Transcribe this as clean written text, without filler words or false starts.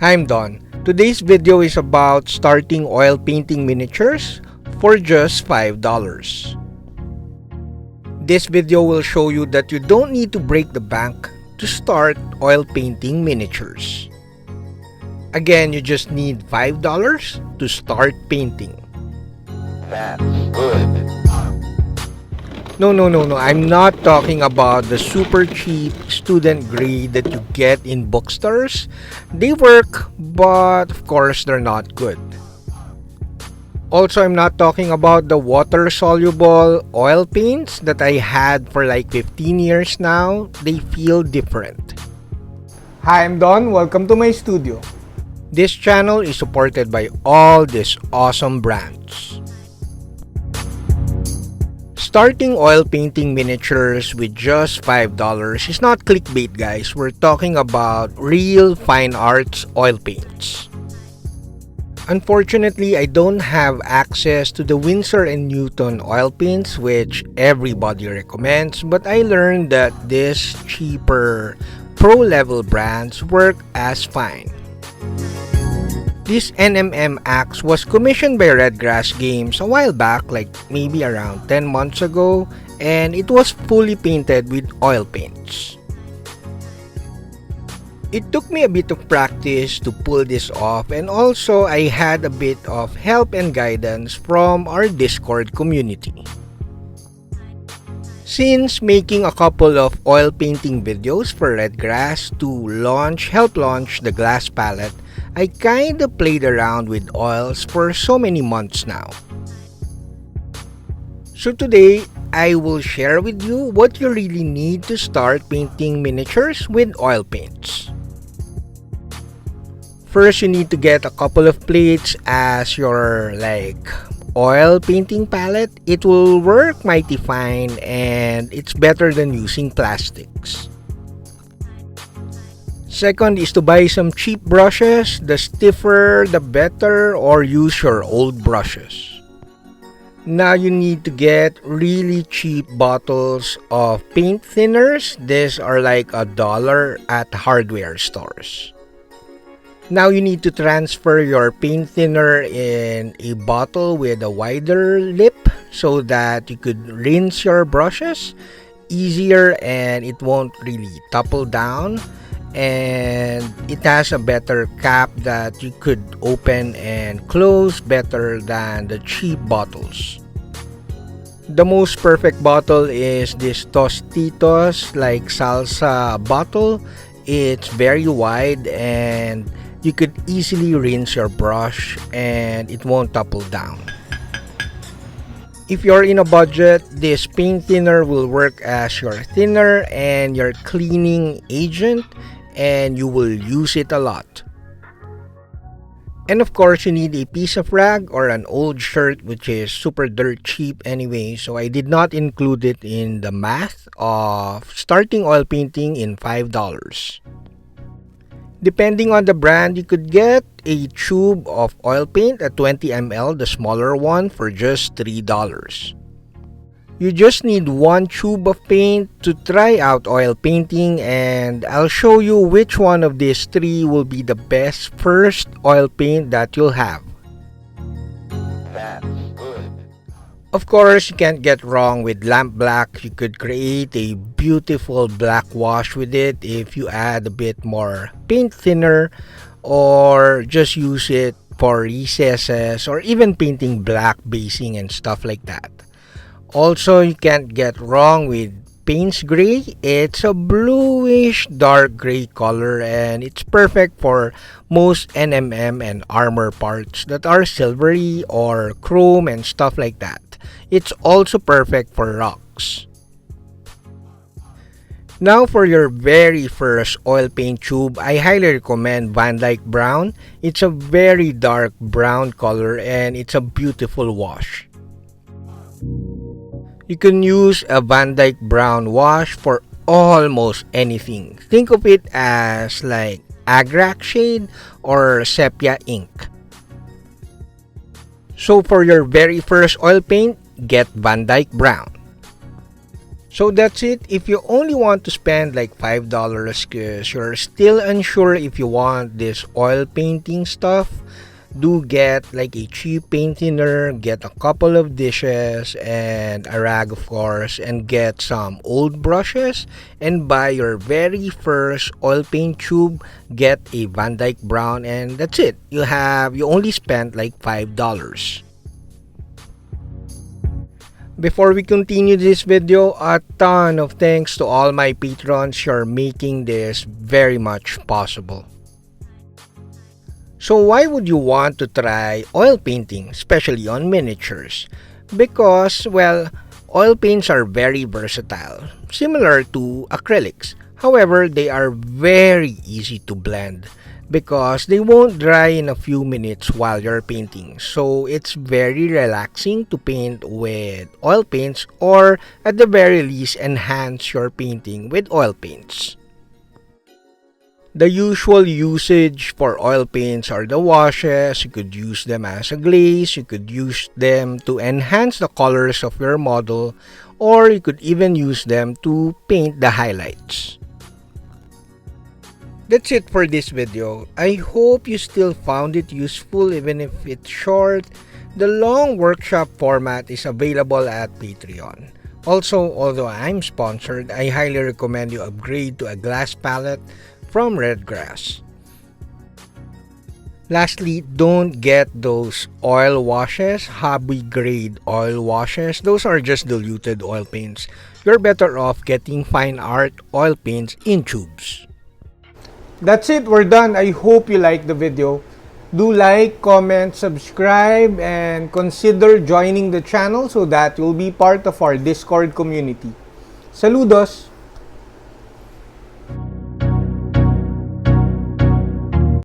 I'm Don. Today's video is about starting oil painting miniatures for just $5. This video will show you that you don't need to break the bank to start oil painting miniatures. Again, you just need $5 to start painting. That's good. No, I'm not talking about the super cheap student grade that you get in bookstores. They work, but of course they're not good. Also, I'm not talking about the water-soluble oil paints that I had for like 15 years now. They feel different. Hi, I'm Don. Welcome to my studio. This channel is supported by all these awesome brands. Starting oil painting miniatures with just $5 is not clickbait, guys. We're talking about real fine arts oil paints. Unfortunately, I don't have access to the Winson Newton oil paints, which everybody recommends, but I learned that these cheaper pro-level brands work as fine. This NMM axe was commissioned by Redgrass Games a while back, like maybe around 10 months ago, and it was fully painted with oil paints. It took me a bit of practice to pull this off, and also I had a bit of help and guidance from our Discord community. Since making a couple of oil painting videos for Redgrass to help launch the glass palette, I kinda played around with oils for so many months now. So today, I will share with you what you really need to start painting miniatures with oil paints. First, you need to get a couple of plates as your oil painting palette. It will work mighty fine and it's better than using plastics. Second is to buy some cheap brushes. The stiffer the better, or use your old brushes. Now you need to get really cheap bottles of paint thinners. These are like $1 at hardware stores. Now you need to transfer your paint thinner in a bottle with a wider lip so that you could rinse your brushes easier and it won't really topple down. And it has a better cap that you could open and close better than the cheap bottles. The most perfect bottle is this Tostitos salsa bottle. It's very wide and you could easily rinse your brush and it won't topple down. If you're in a budget, this paint thinner will work as your thinner and your cleaning agent, and you will use it a lot. And of course, you need a piece of rag or an old shirt, which is super dirt cheap anyway, so I did not include it in the math of starting oil painting in $5. Depending on the brand, you could get a tube of oil paint at 20 ml, the smaller one, for just $3. You just need one tube of paint to try out oil painting, and I'll show you which one of these three will be the best first oil paint that you'll have. That's good. Of course, you can't get wrong with lamp black. You could create a beautiful black wash with it if you add a bit more paint thinner, or just use it for recesses or even painting black basing and stuff like that. Also, you can't get wrong with Payne's Gray. It's a bluish dark gray color and it's perfect for most NMM and armor parts that are silvery or chrome and stuff like that. It's also perfect for rocks. Now for your very first oil paint tube, I highly recommend Van Dyke Brown. It's a very dark brown color and it's a beautiful wash. You can use a Van Dyke Brown wash for almost anything. Think of it as like Agrax shade or sepia ink. So for your very first oil paint, get Van Dyke Brown. So that's it. If you only want to spend like $5 because you're still unsure if you want this oil painting stuff, do get like a cheap paint thinner, get a couple of dishes and a rag of course, and get some old brushes and buy your very first oil paint tube. Get a Van Dyke brown and that's it. You only spent like $5. Before we continue this video, a ton of thanks to all my patrons who are making this very much possible. So why would you want to try oil painting, especially on miniatures? Because, well, oil paints are very versatile, similar to acrylics. However, they are very easy to blend because they won't dry in a few minutes while you're painting. So it's very relaxing to paint with oil paints, or at the very least enhance your painting with oil paints. The usual usage for oil paints are the washes. You could use them as a glaze, you could use them to enhance the colors of your model, or you could even use them to paint the highlights. That's it for this video. I hope you still found it useful even if it's short. The long workshop format is available at Patreon. Also, although I'm sponsored, I highly recommend you upgrade to a glass palette from Redgrass. Lastly, don't get those oil washes, hobby grade oil washes. Those are just diluted oil paints. You're better off getting fine art oil paints in tubes. That's it, we're done. I hope you liked the video. Do like, comment, subscribe, and consider joining the channel so that you'll be part of our Discord community. Saludos!